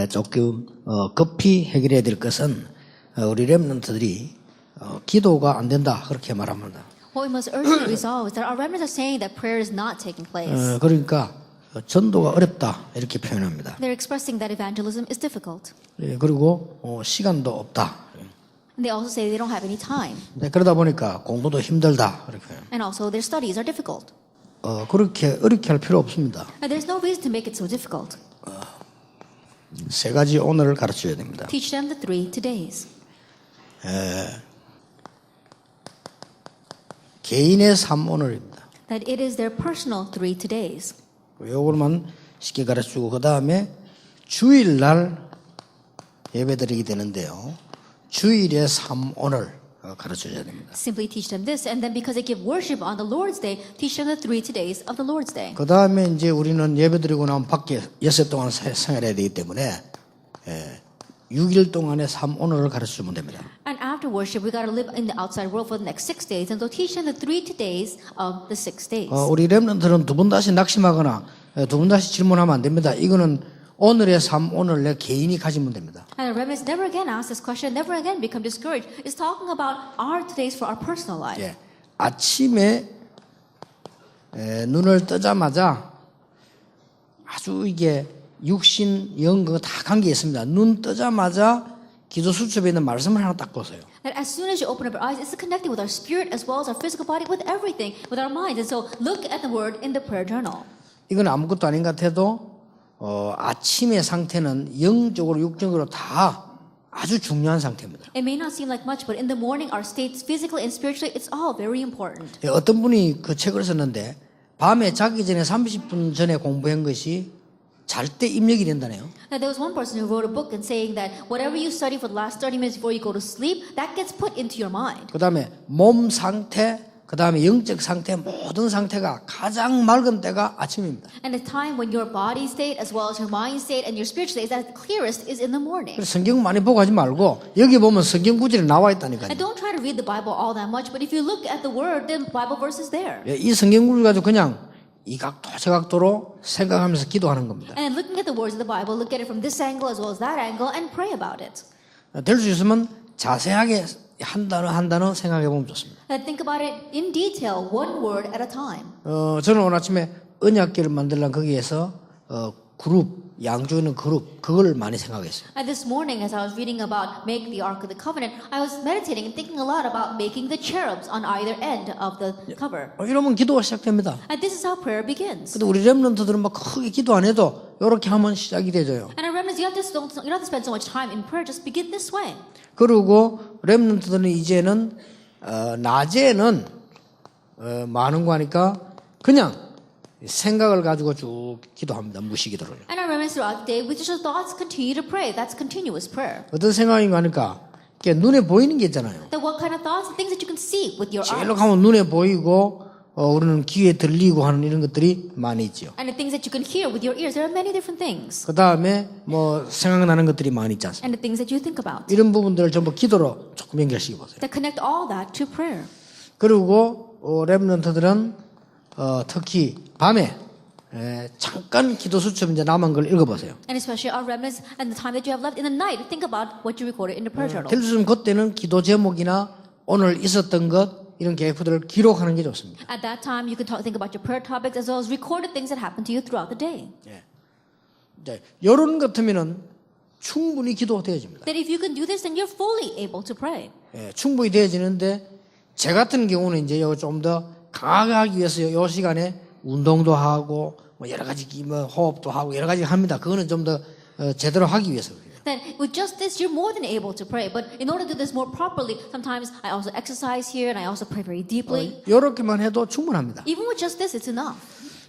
조금 급히 해결해야 될 것은 우리 렘넌트들이 기도가 안 된다 그렇게 말합니다. What we must urgently resolve is that our remnants are saying that prayer is not taking place. 그러니까 전도가 어렵다 이렇게 표현합니다. They're expressing that evangelism is difficult. 그리고 시간도 없다. And they also say they don't have any time. 그러다 보니까 공부도 힘들다 이렇게 표현. And also their studies are difficult. 그렇게 어렵게 할 필요 없습니다. And there's no reason to make it so difficult. 세 가지 오늘을 가르쳐야 됩니다. Teach them the 3 todays. 개인의 삶 오늘입니다. That it is their personal 3 todays. 요걸만 쉽게 가르치고 그 다음에 주일날 예배드리게 되는데요. 주일의 삶 오늘 가르쳐줘야 됩니다. Simply teach them this, and then because they give worship on the Lord's Day, teach them the 3 todays of the Lord's Day. 그 다음에 이제 우리는 예배드리고 나면 밖에 6일 동안 생활해야 되기 때문에 6일 동안의 삶 오늘을 가르쳐주면 됩니다. And after worship, we got to live in the outside world for the next 6 days, and so teach them the 3 todays of the 6 days. 우리 렘넌트는 두 번 다시 낙심하거나 두 번 다시 질문하면 안 됩니다. 이거는 오늘의 삶 오늘 내 개인이 가지면 됩니다. And the remnants never again ask this question, never again become discouraged. It's talking about our todays for our personal life. 예, 아침에 눈을 뜨자마자 아주 이게 육신, 영거 다 관계 있습니다. 눈 뜨자마자 기도 수첩에 있는 말씀을 하나 딱 보세요. That as soon as you open up your eyes, it's connected with our spirit as well as our physical body, with everything, with our minds. And so look at the word in the prayer journal. 이건 아무것도 아닌 것 같아도 아침의 상태는 영적으로 육적으로 다 아주 중요한 상태입니다. It may not seem like much, but in the morning, our states, physically and spiritually, it's all very important. 예, 어떤 분이 그 책을 썼는데 밤에 자기 전에 30분 전에 공부한 것이 잘 때 입력이 된다네요. Now, there was one person who wrote a book and saying that whatever you study for the last 30 minutes before you go to sleep, that gets put into your mind. 그 다음에 몸 상태, 그 다음에 영적 상태 모든 상태가 가장 맑은 때가 아침입니다. And the time when your body state as well as your mind state and your spiritual state is at the clearest is in the morning. 그래서 성경 많이 보고 하지 말고 여기 보면 성경 구절이 나와 있다니까요. And don't try to read the Bible all that much, but if you look at the word, the Bible verse is there. 예, 이 성경 구절 가지고 그냥 이 각도 저 각도로 생각하면서 기도하는 겁니다. And looking at the words of the Bible, look at it from this angle as well as that angle and pray about it. 될 수 있으면 자세하게 한 단어 생각해 보면 좋습니다. And think about it in detail, one word at a time. 저는 오늘 아침에 언약궤를 만들려면 거기에서 그룹, 양주는 그룹 그걸 많이 생각했어요. And this morning, as I was reading about make the Ark of the Covenant, I was meditating and thinking a lot about making the cherubs on either end of the cover. 이러면 기도가 시작됩니다. And this is how prayer begins. 근데 우리 렘넌트들은 막 크게 기도 안 해도 이렇게 하면 시작이 되죠. And our remnants, you don't have to spend so much time in prayer. Just begin this way. 그리고 렘넌트들은 이제는 낮에는 많은 거 하니까 그냥 생각을 가지고 쭉 기도합니다. 무시기도를. And our remnants throughout the day, with your thoughts, continue to pray. That's continuous prayer. 어떤 생각인가 하니까 눈에 보이는 게 있잖아요. Then what kind of thoughts? Things that you can see with your 제일로 eyes. 가면 눈에 보이고 우리는 귀에 들리고 하는 이런 것들이 많이 있죠. And the things that you can hear with your ears. There are many different things. 그 다음에 뭐 생각나는 것들이 많이 있지 않습니까? And the things that you think about. 이런 부분들을 전부 기도로 조금 연결시켜 보세요. That connect all that to prayer. 그리고 렘넌트들은 특히 밤에 잠깐 기도 수첩 이제 남은 걸 읽어보세요. And especially our remnants and the time that you have left in the night. Think about what you recorded in the prayer journal. 될 수 있으면 그때는 기도 제목이나 오늘 있었던 것 이런 계획들을 기록하는 게 좋습니다. At that time, you can think about your prayer topics as well as recorded things that happened to you throughout the day. 이제 이런 것 같으면은 충분히 기도가 되어집니다. That if you can do this, then you're fully able to pray. 충분히 되어지는데 제 같은 경우는 이제 좀 더 강하게 하기 위해서 이 시간에 운동도 하고 뭐 여러 가지 뭐 호흡도 하고 여러 가지 합니다. 그거는 좀 더 제대로 하기 위해서 그래요. Then with just this, you're more than able to pray. But in order to do this more properly, sometimes I also exercise here and I also pray very deeply. 이렇게만 해도 충분합니다. Even with just this, it's enough.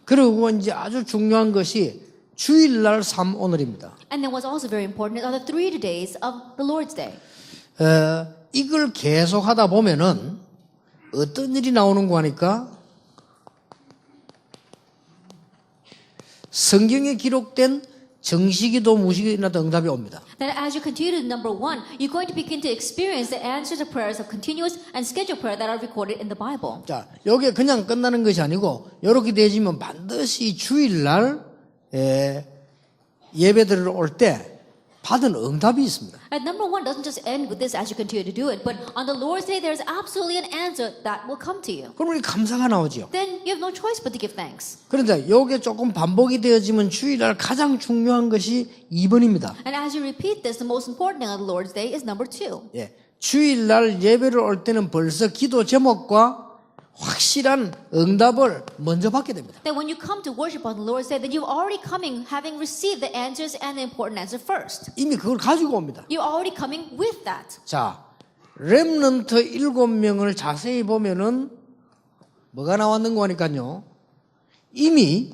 그리고 이제 아주 중요한 것이 주일날 삶 오늘입니다. And then what's also very important are the 3 days of the Lord's Day. 이걸 계속 하다 보면은 어떤 일이 나오는 거 하니까 성경에 기록된 정시기도 무시기도 응답이 옵니다. That as you continue to number 1, you're going to begin to experience the answers to prayers of continuous and scheduled prayer that are recorded in the Bible. 자, 여기에 그냥 끝나는 것이 아니고 이렇게 되어지면 반드시 주일날 예배들을 올 때 받은 응답이 있습니다. And number one doesn't just end with this as you continue to do it, but on the Lord's day, there's absolutely an answer that will come to you. 그럼 우리 감사가 나오죠. Then you have no choice but to give thanks. 그런데 이게 조금 반복이 되어지면 주일날 가장 중요한 것이 2번입니다. And as you repeat this, the most important thing on the Lord's day is number two. 예, 주일날 예배를 올 때는 벌써 기도 제목과 확실한 응답을 먼저 받게 됩니다. That when you come to worship on the Lord's day, that you're already coming having received the answers and the important answer first. 이미 그걸 가지고 옵니다. You're already coming with that. 자, 렘넌트 7명을 자세히 보면은 뭐가 나왔는가 하니까요. 이미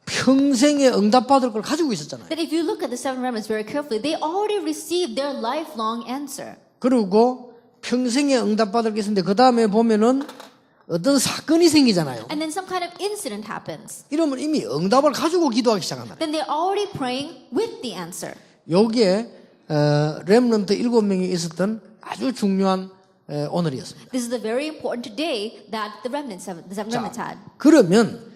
평생에 응답받을 걸 가지고 있었잖아요. That if you look at the seven remnants very carefully, they already received their lifelong answer. 그리고 평생에 응답받을 게 있었는데 그 다음에 보면은 어떤 사건이 생기잖아요. And then some kind of incident happens. 이러면 이미 응답을 가지고 기도하기 시작한다. Then they're already praying with the answer. 여기에 렘넌트 7명이 있었던 아주 중요한 오늘이었습니다. This is the very important day that the seven remnants had. 그러면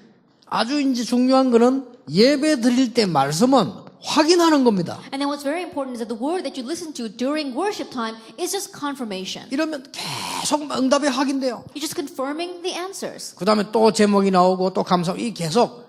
아주 이제 중요한 거는 예배 드릴 때 말씀은 확인하는 겁니다. And then what's very important is that the word that you listen to during worship time is just confirmation. 이러면 계속 응답이 확인돼요. You're just confirming the answers. 그 다음에 또 제목이 나오고 또 감사, 이 계속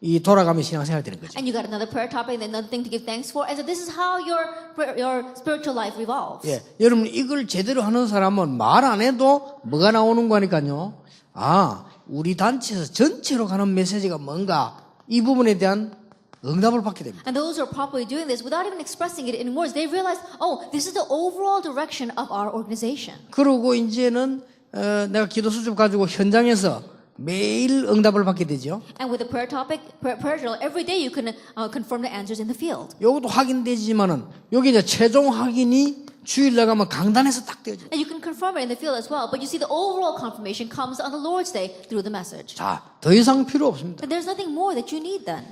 이 돌아가며 신앙생활 되는 거죠. And you got another prayer topic and another thing to give thanks for. And so this is how your spiritual life revolves. 예, 여러분 이걸 제대로 하는 사람은 말 안 해도 뭐가 나오는 거니까요. 아, 우리 단체에서 전체로 가는 메시지가 뭔가 이 부분에 대한 응답을 받게 됩니다. And those who are properly doing this without even expressing it in words, they realize, oh, this is the overall direction of our organization. 그리고 이제는 내가 기도 수첩 가지고 현장에서 매일 응답을 받게 되죠. And with the prayer topic, prayer journal, every day you can confirm the answers in the field. 이것도 확인되지만은 여기 이제 최종 확인이 주일날 가면 강단에서 딱 되어져. And you can confirm it in the field as well, but you see the overall confirmation comes on the Lord's day through the message. 자, 더 이상 필요 없습니다. And there's nothing more that you need then.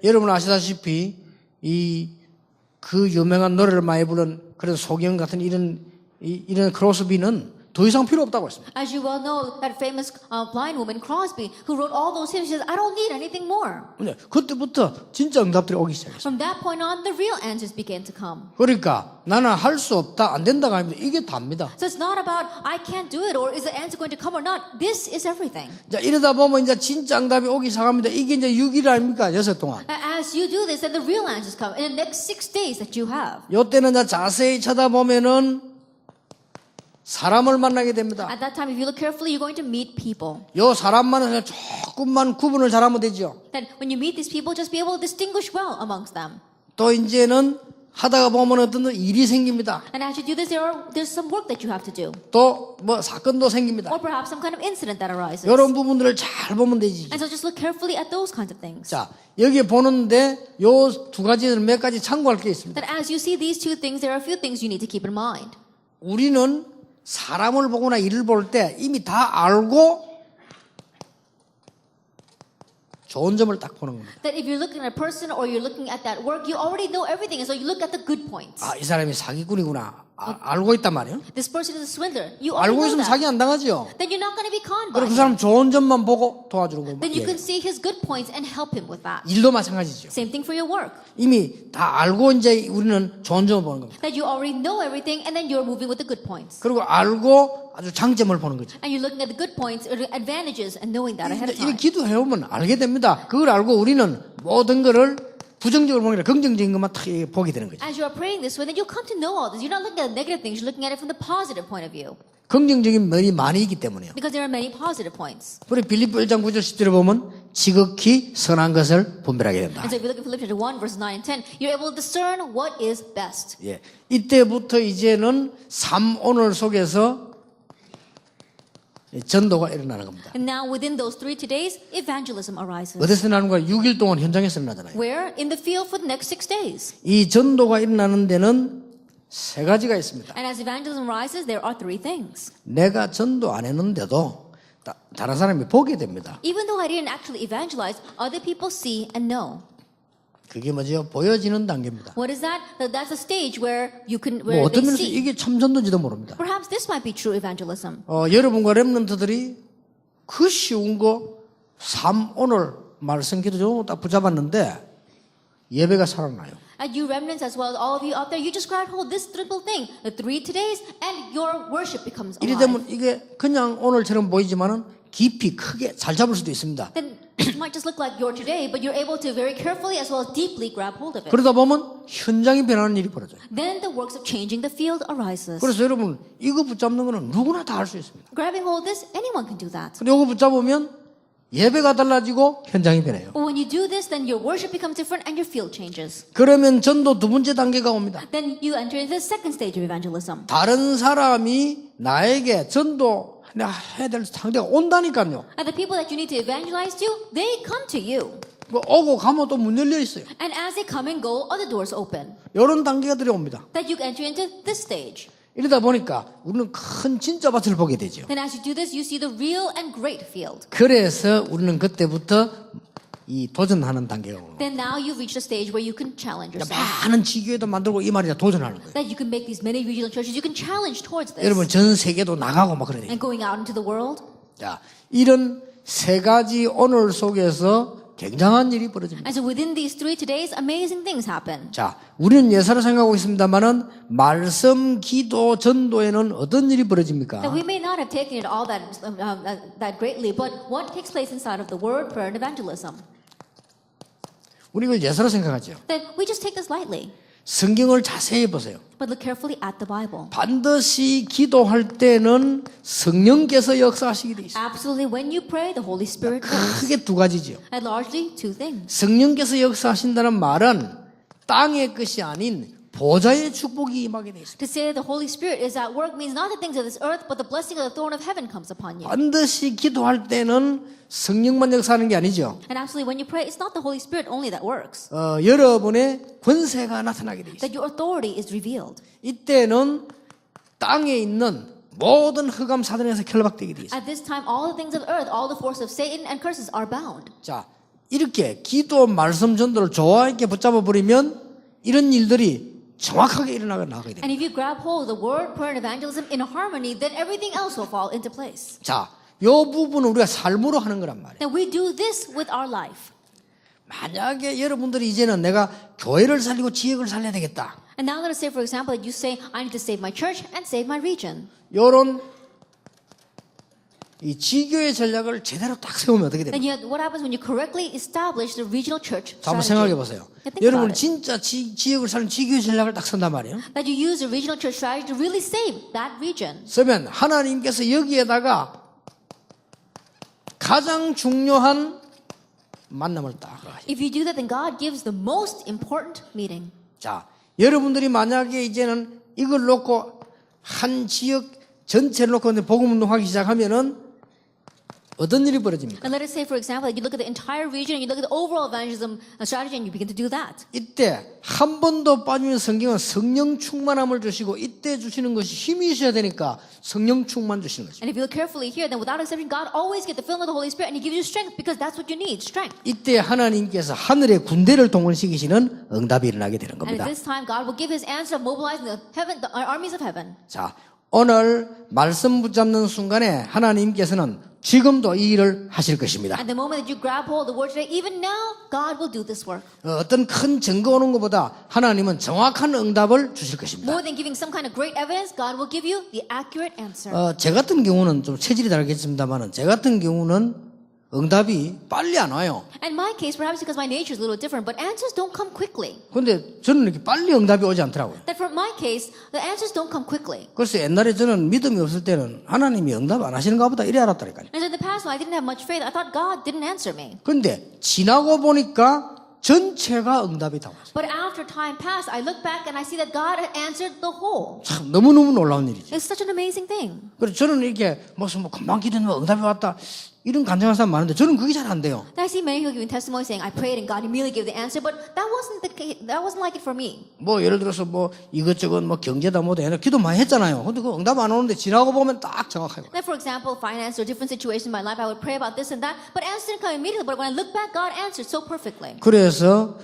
여러분 아시다시피 그 유명한 노래를 많이 부른 그런 소경 같은 이런 크로스비는 더 이상 필요 없다고 했습니다. As you well know, that famous blind woman Crosby, who wrote all those hymns, she says, I don't need anything more. 그때부터 진짜 응답들이 오기 시작했어요. From that point on, the real answers began to come. 그러니까 나는 할 수 없다, 안 된다가 아닙니다. 이게 답니다. So it's not about I can't do it or is the answer going to come or not. This is everything. 자, 이러다 보면 이제 진짜 응답이 오기 시작합니다. 이게 이제 6일 아닙니까? 6 동안. As you do this, then the real answers come in the next 6 days that you have. 요때는 이제 자세히 쳐다보면은 사람을 만나게 됩니다. At that time, if you look carefully, you're going to meet people. 요 사람만은 조금만 구분을 잘하면 되죠. Then when you meet these people, just be able to distinguish well amongst them. 또 이제는 하다가 보면 어떤 일이 생깁니다. And as you do this, there's some work that you have to do. 또 뭐 사건도 생깁니다. Or perhaps some kind of incident that arises. 이런 부분들을 잘 보면 되지. And so just look carefully at those kinds of things. 자, 여기 보는데 요 두 가지는 몇 가지 참고할 게 있습니다. That as you see these two things, there are a few things you need to keep in mind. 우리는 사람을 보거나 일을 볼 때 이미 다 알고 좋은 점을 딱 보는 겁니다. That if you're looking at a person or you're looking at that work, you already know everything, and so you look at the good points. 아, 이 사람이 사기꾼이구나. 알고 있단 말이에요. This person is a swindler. You already 알고 know 있으면 that. 사기 안 당하죠. Then you're not going to be conned by 그리고 그 him. 사람 좋은 점만 보고 도와주는 겁니다. Then you can see his good points and help him with that. 일도 마찬가지죠. Same thing for your work. 이미 다 알고 이제 우리는 좋은 점을 보는 겁니다. That you already know everything, and then you're moving with the good points. 그리고 알고 아주 장점을 보는 거죠. And you're looking at the good points, advantages, and knowing that ahead of 이게 time. 기도해보면 알게 됩니다. 그걸 알고 우리는 모든 거를 부정적으로 보는 게 아니라 긍정적인 것만 탁 보게 되는 거죠. As you are praying this way, then you'll come to know all this. You're not looking at the negative things, you're looking at it from the positive point of view. 긍정적인 면이 많이 있기 때문에요. Because there are many positive points. 우리 빌립보 1장 9절 10절에 보면 지극히 선한 것을 분별하게 된다. And so if you look at Philippians 1, verses 9 and 10, you're able to discern what is best. 예, 이때부터 이제는 삶오늘 속에서 전도가 일어나는 겁니다. And now within those 3 days, evangelism arises. 어디서 나는 거야? 6일 동안 현장에서 일어나잖아요. Where? In the field for the next 6 days. 이 전도가 일어나는 데는 세 가지가 있습니다. And as evangelism rises, there are 3 things. 내가 전도 안 했는데도 다른 사람이 보게 됩니다. Even though I didn't actually evangelize, other people see and know. 그게 뭐죠? 보여지는 단계입니다. What is that? That's a stage where you can, 뭐 where 어떤 they 면에서 see. 이게 참 전도인지도 모릅니다. Perhaps this might be true evangelism. 여러분과 렘넌트들이 그 쉬운 거 삶 오늘 말씀 기도 좀 딱 붙잡았는데 예배가 살아나요. And you remnants as well, all of you out there, you just grab hold this triple thing, the 3 todays, and your worship becomes 이래 alive. 되면 이게 그냥 오늘처럼 보이지만은 깊이 크게 잘 잡을 수도 있습니다. Then it might just look like your today, but you're able to very carefully as well as deeply grab hold of it. 그러다 보면 현장이 변하는 일이 벌어져요. Then the works of changing the field arises. 그래서 여러분 이거 붙잡는 거는 누구나 다 할 수 있습니다. Grabbing hold of this, anyone can do that. 근데 이거 붙잡으면 예배가 달라지고 현장이 변해요. But when you do this, then your worship becomes different and your field changes. 그러면 전도 두 번째 단계가 옵니다. Then you enter into the second stage of evangelism. 다른 사람이 나에게 전도 해야 될 상대가 온다니까요. And the people that you need to evangelize to, they come to you. 뭐 오고 가면 또 문 열려 있어요. And as they come and go, other doors open. 이런 단계가 들어옵니다. That you enter into this stage. 이러다 보니까 우리는 큰 진짜 밭을 보게 되죠. Then as you do this, you see the real and great field. 그래서 우리는 그때부터 이 도전하는 단계가 오는 거예요. Then now you've reached a stage where you can challenge yourself. 많은 지교회도 만들고 이 말이야 도전하는 거예요. That you can make these many regional churches, you can challenge towards this. 여러분 전 세계도 나가고 막 그래야 돼요. And going out into the world. 자, 이런 세 가지 오늘 속에서 굉장한 일이 벌어집니다. And so within these 3 todays, amazing things happen. 자, 우리는 예사로 생각하고 있습니다만은 말씀, 기도, 전도에는 어떤 일이 벌어집니까? That we may not have taken it all that greatly, but what takes place inside of the word, prayer, and evangelism? 우리 이걸 예사로 생각하죠. That we just take this lightly, 성경을 자세히 보세요. but look carefully at the Bible. 반드시 기도할 때는 성령께서 역사하시게 돼 있어요. Absolutely, when you pray, the Holy Spirit works. 크게 두 가지죠. And largely 2 things. 성령께서 역사하신다는 말은 땅의 것이 아닌 보좌의 축복이 임하게 돼 있습니다. To say the Holy Spirit is at work means not the things of this earth, but the blessing of the throne of heaven comes upon you. 반드시 기도할 때는 성령만 역사하는 게 아니죠. And absolutely, when you pray, it's not the Holy Spirit only that works. 여러분의 권세가 나타나게 돼 있어요. That your authority is revealed. 이때는 땅에 있는 모든 흑암 사단에서 결박되게 돼 있어요. At this time, all the things of earth, all the force of Satan and curses are bound. 자, 이렇게 기도, 말씀, 전도를 조화 있게 붙잡아 버리면 이런 일들이 정확하게 나가게 돼요. And if you grab hold of the word, prayer, and evangelism in harmony, then everything else will fall into place. 자, 요 부분은 우리가 삶으로 하는 거란 말이에요. Then we do this with our life. 만약에 여러분들이 이제는 내가 교회를 살리고 지역을 살려야 되겠다. And now let us say, for example, that you say, I need to save my church and save my region. 요런 이 지교의 전략을 제대로 딱 세우면 어떻게 됩니까? Then yet, what happens when you correctly establish the regional church 자, 한번 strategy? 생각해 보세요. Yeah, think 여러분 about it. 진짜 지역을 살린 지교의 전략을 딱 쓴단 말이에요. That you use the regional church strategy to really save that region. 그러면 하나님께서 여기에다가 가장 중요한 만남을 딱 하시죠. If you do that, then God gives the most important meeting. 자, 여러분들이 만약에 이제는 이걸 놓고 한 지역 전체를 놓고 복음 운동하기 시작하면은 어떤 일이 벌어집니까? And let us say, for example, that you look at the entire region and you look at the overall evangelism strategy and you begin to do that. 이때 한 번도 빠지면 성경은 성령 충만함을 주시고 이때 주시는 것이 힘이 있어야 되니까 성령 충만 주시는 거죠. And if you look carefully here, then without exception, God always gets the filling of the Holy Spirit and He gives you strength because that's what you need, strength. 이때 하나님께서 하늘의 군대를 동원시키시는 응답이 일어나게 되는 And 겁니다. at this time, God will give His answer of mobilizing the armies of heaven. 자, 오늘 말씀 붙잡는 순간에 하나님께서는 지금도 이 일을 하실 것입니다. At the moment that you grab hold of the word today, even now, God will do this work. 어떤 큰 증거 오는 것보다 하나님은 정확한 응답을 주실 것입니다. More than giving some kind of great evidence, God will give you the accurate answer. 제 같은 경우는 좀 체질이 다르겠습니다만 제 같은 경우는 응답이 빨리 안 와요. And my case, perhaps because my nature is a little different, but answers don't come quickly. 근데 저는 이렇게 빨리 응답이 오지 않더라고요. That for my case, the answers don't come quickly. 그래서 옛날에 저는 믿음이 없을 때는 하나님이 응답 안 하시는가 보다 이래 알았다니까요. And so in the past, when I didn't have much faith, I thought God didn't answer me. 근데 지나고 보니까 전체가 응답이 다 왔어요. But after time passed, I look back and I see that God had answered the whole. 참 너무너무 놀라운 일이죠. It's such an amazing thing. 그래서 저는 이렇게 무슨 뭐 금방 기도했는데 응답이 왔다 이런 간증한 사람 많은데 저는 그게 잘 안 돼요. I see many people giving testimony saying, I prayed and God immediately gave the answer, but that wasn't the case. That wasn't like it for me. 뭐 예를 들어서 뭐 이것저것 뭐 경제다 뭐다 해서 기도 많이 했잖아요. 근데 그 응답 안 오는데 지나고 보면 딱 정확하게. Like for example, finance or different situations in my life, I would pray about this and that, but answer didn't come immediately. But when I look back, God answered so perfectly. 그래서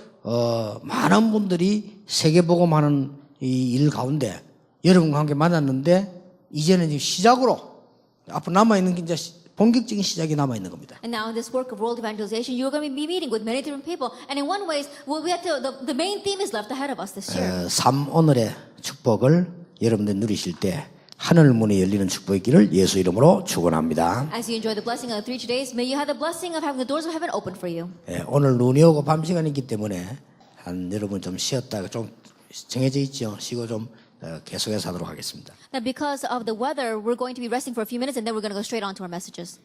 많은 분들이 세계복음하는 이 일 가운데 여러분과 함께 만났는데 이제는 이제 시작으로 앞으로 남아 있는 게 이제 본격적인 시작이 남아 있는 겁니다. And now in this work of world evangelization, you're going to be meeting with many different people. And in one ways, well, the main theme is left ahead of us this year. 삶 오늘의 축복을 여러분들 누리실 때 하늘 문이 열리는 축복의 길을 예수 이름으로 축원합니다. As you enjoy the blessing of the 3 days, may you have the blessing of having the doors of heaven open for you. 오늘 눈이 오고 밤 시간이기 때문에 여러분 좀 쉬었다가 좀 정해져 있죠. 쉬고 좀 계속해서 하도록 하겠습니다. Now, because of the weather, we're going to be resting for a few minutes and then we're going to go straight on to our messages.